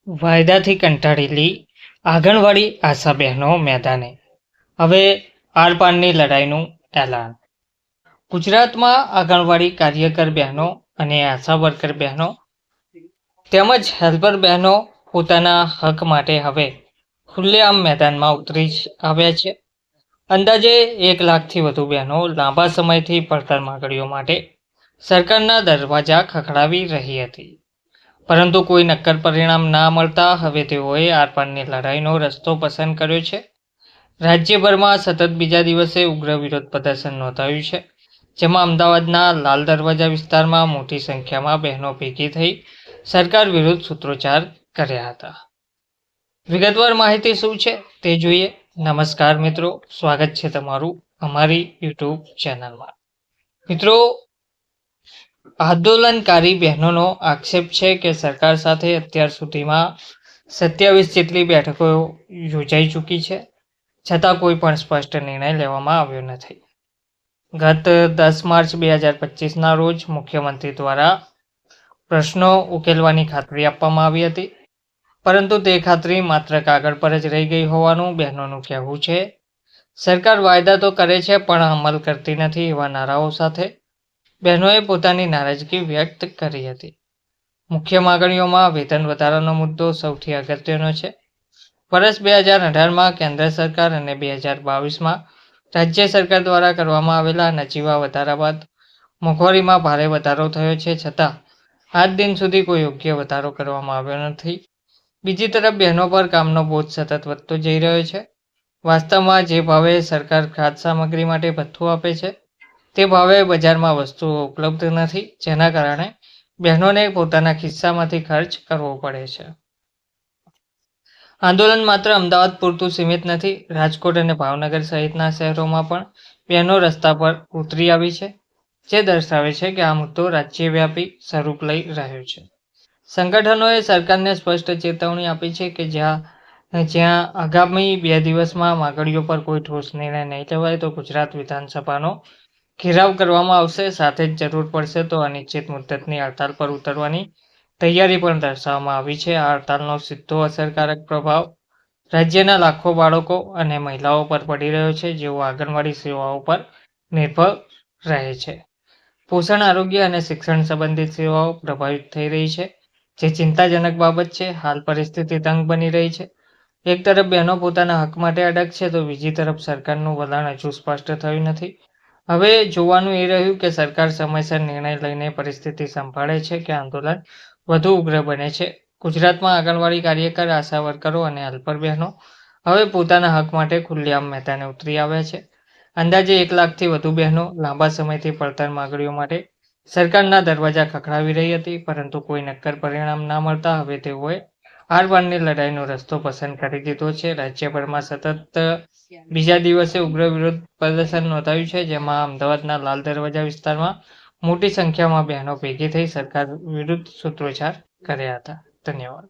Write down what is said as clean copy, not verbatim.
વાયદાથી કંટાળેલી આંગણવાડી આશા બહેનો મેદાને, હવે આરપારની લડાઈનું એલાન. ગુજરાતમાં આંગણવાડી કાર્યકર બહેનો અને આશા વર્કર બહેનો તેમજ હેલ્પર બહેનો પોતાના હક માટે હવે ખુલ્લેઆમ મેદાનમાં ઉતરી આવ્યા છે. અંદાજે 1 લાખથી વધુ બહેનો લાંબા સમયથી પડતર માંગણીઓ માટે સરકારના દરવાજા ખખડાવી રહી હતી, પરંતુ કોઈ નક્કર પરિણામ ના મળતા હવે તેઓએ આરપારની લડાઈનો રસ્તો પસંદ કર્યો છે. રાજ્યભરમાં સતત બીજા દિવસે ઉગ્ર વિરોધ પ્રદર્શન નોંધાયું છે, જેમાં અમદાવાદના લાલ દરવાજા વિસ્તારમાં મોટી સંખ્યામાં બહેનો ભેગી થઈ સરકાર વિરુદ્ધ સૂત્રોચ્ચાર કર્યા હતા. વિગતવાર માહિતી શું છે તે જોઈએ. નમસ્કાર મિત્રો, સ્વાગત છે તમારું અમારી યુટ્યુબ ચેનલમાં. મિત્રો, આંદોલનકારી બહેનોનો આક્ષેપ છે કે સરકાર સાથે અત્યાર સુધીમાં 27 જેટલી બેઠકો યોજાઈ ચૂકી છે, છતાં કોઈ પણ સ્પષ્ટ નિર્ણય લેવામાં આવ્યો નથી. ગત 10 માર્ચ 2025ના રોજ મુખ્યમંત્રી દ્વારા પ્રશ્નો ઉકેલવાની ખાતરી આપવામાં આવી હતી, પરંતુ તે ખાતરી માત્ર કાગળ પર જ રહી ગઈ હોવાનું બહેનોનું કહેવું છે. સરકાર વાયદા તો કરે છે પણ અમલ કરતી નથી, એવા નારાઓ સાથે બહેનોએ પોતાની નારાજગી વ્યક્ત કરી હતી. મુખ્ય માગણીઓમાં વેતન વધારાનો મુદ્દો સૌથી અગત્યનો છે. વર્ષ 2018માં કેન્દ્ર સરકાર અને 2022માં રાજ્ય સરકાર દ્વારા કરવામાં આવેલા નજીવા વધારા બાદ મોંઘવારીમાં ભારે વધારો થયો છે, છતાં આજ દિન સુધી કોઈ યોગ્ય વધારો કરવામાં આવ્યો નથી. બીજી તરફ બહેનો પર કામનો બોજ સતત વધતો જઈ રહ્યો છે. વાસ્તવમાં જે ભાવે સરકાર ખાદ્ય સામગ્રી માટે ભથ્થું આપે છે, તે ભાવે બજારમાં વસ્તુઓ ઉપલબ્ધ નથી, જેના કારણે બહેનોને પોતાના ખિસ્સામાંથી ખર્ચ કરવો પડે છે. આંદોલન માત્ર અમદાવાદ પૂરતું સીમિત નથી. રાજકોટ અને ભાવનગર સહિતના શહેરોમાં પણ બહેનો રસ્તા પર ઉતરી આવી છે, જે દર્શાવે છે કે આ મુદ્દો રાજ્યવ્યાપી સ્વરૂપ લઈ રહ્યો છે. સંગઠનોએ સરકારને સ્પષ્ટ ચેતવણી આપી છે કે જ્યાં આગામી 2 દિવસમાં માગણીઓ પર કોઈ ઠોસ નિર્ણય નહીં લેવાય તો ગુજરાત વિધાનસભાનો ઘેરાવ કરવામાં આવશે. સાથે જ જરૂર પડશે તો અનિશ્ચિત મુદ્દતની હડતાલ પર ઉતરવાની તૈયારી પણ દર્શાવવામાં આવી છે. આ હડતાલનો સીધો અસરકારક પ્રભાવ રાજ્યના લાખો બાળકો અને મહિલાઓ પર પડી રહ્યો છે, જેઓ આંગણવાડી સેવાઓ પર નિર્ભર રહે છે. પોષણ, આરોગ્ય અને શિક્ષણ સંબંધિત સેવાઓ પ્રભાવિત થઈ રહી છે, જે ચિંતાજનક બાબત છે. હાલ પરિસ્થિતિ તંગ બની રહી છે. એક તરફ બહેનો પોતાના હક માટે અડગ છે, તો બીજી તરફ સરકારનું વલણ હજુ સ્પષ્ટ થયું નથી. હવે જોવાનું એ રહ્યું કે સરકાર સમયસર નિર્ણય લઈને પરિસ્થિતિ સંભાળે છે કે આંદોલન વધુ ઉગ્ર બને છે. ગુજરાતમાં આંગણવાડી કાર્યકર, આશા વર્કરો અને હેલ્પર બહેનો હવે પોતાના હક માટે ખુલ્લેઆમ મેદાને ઉતરી આવ્યા છે. અંદાજે 1 લાખથી વધુ બહેનો લાંબા સમયથી પડતર માંગણીઓ માટે સરકારના દરવાજા ખખડાવી રહી હતી, પરંતુ કોઈ નક્કર પરિણામ ના મળતા હવે તેઓએ આરપારની લડાઈનો રસ્તો પસંદ કરી દીધો છે. રાજ્યભરમાં સતત બીજા દિવસે ઉગ્ર વિરોધ પ્રદર્શન નોંધાયું છે, જેમાં અમદાવાદના લાલ દરવાજા વિસ્તારમાં મોટી સંખ્યામાં બહેનો ભેગી થઈ સરકાર વિરુદ્ધ સૂત્રોચ્ચાર કર્યા હતા. ધન્યવાદ.